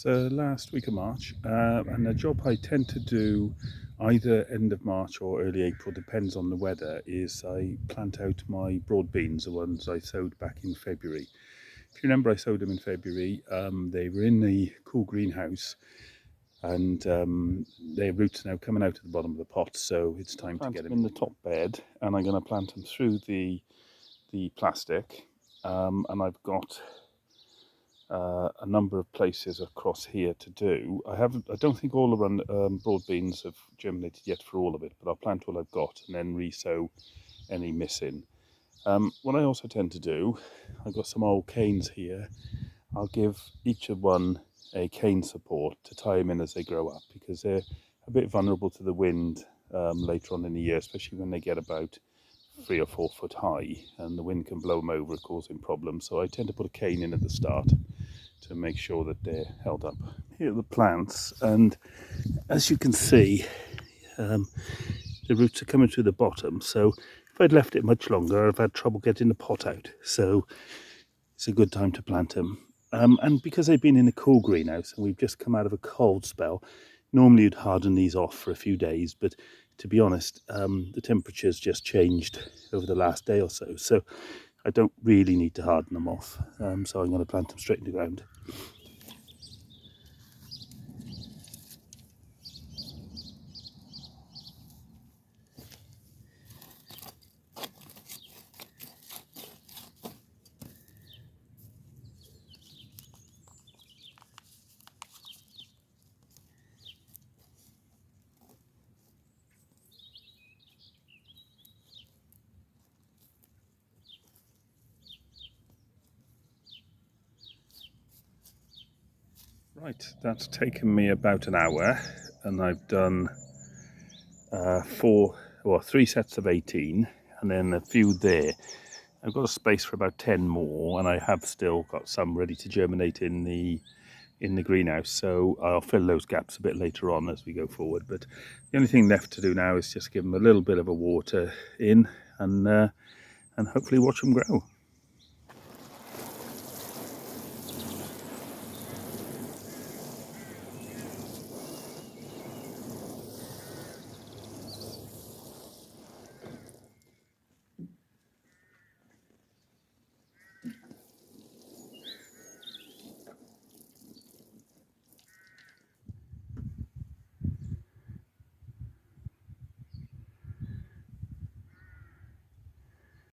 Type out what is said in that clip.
It's the last week of March, and a job I tend to do either end of March or early April, depends on the weather, is I plant out my broad beans, the ones I sowed back in February. If you remember, I sowed them in February. They were in the cool greenhouse, and their roots are now coming out at the bottom of the pot, so it's time to get them in the top bed, and I'm going to plant them through the plastic, and I've got a number of places across here to do. I don't think all the broad beans have germinated yet for all of it, but I'll plant all I've got and then re-sow any missing. What I also tend to do, I've got some old canes here. I'll give each of one a cane support to tie them in as they grow up, because they're a bit vulnerable to the wind later on in the year, especially when they get about 3 or 4 foot high, and the wind can blow them over, causing problems. So I tend to put a cane in at the start to make sure that they're held up. Here are the plants, and as you can see, the roots are coming through the bottom, so if I'd left it much longer, I've had trouble getting the pot out, so it's a good time to plant them. And because they've been in a cool greenhouse and we've just come out of a cold spell, normally you'd harden these off for a few days, but to be honest, the temperature's just changed over the last day or so, so I don't really need to harden them off. So I'm going to plant them straight in the ground. Right, that's taken me about an hour, and I've done 3 sets of 18, and then a few there. I've got a space for about 10 more, and I have still got some ready to germinate in the greenhouse, so I'll fill those gaps a bit later on as we go forward. But the only thing left to do now is just give them a little bit of a water in, and hopefully watch them grow.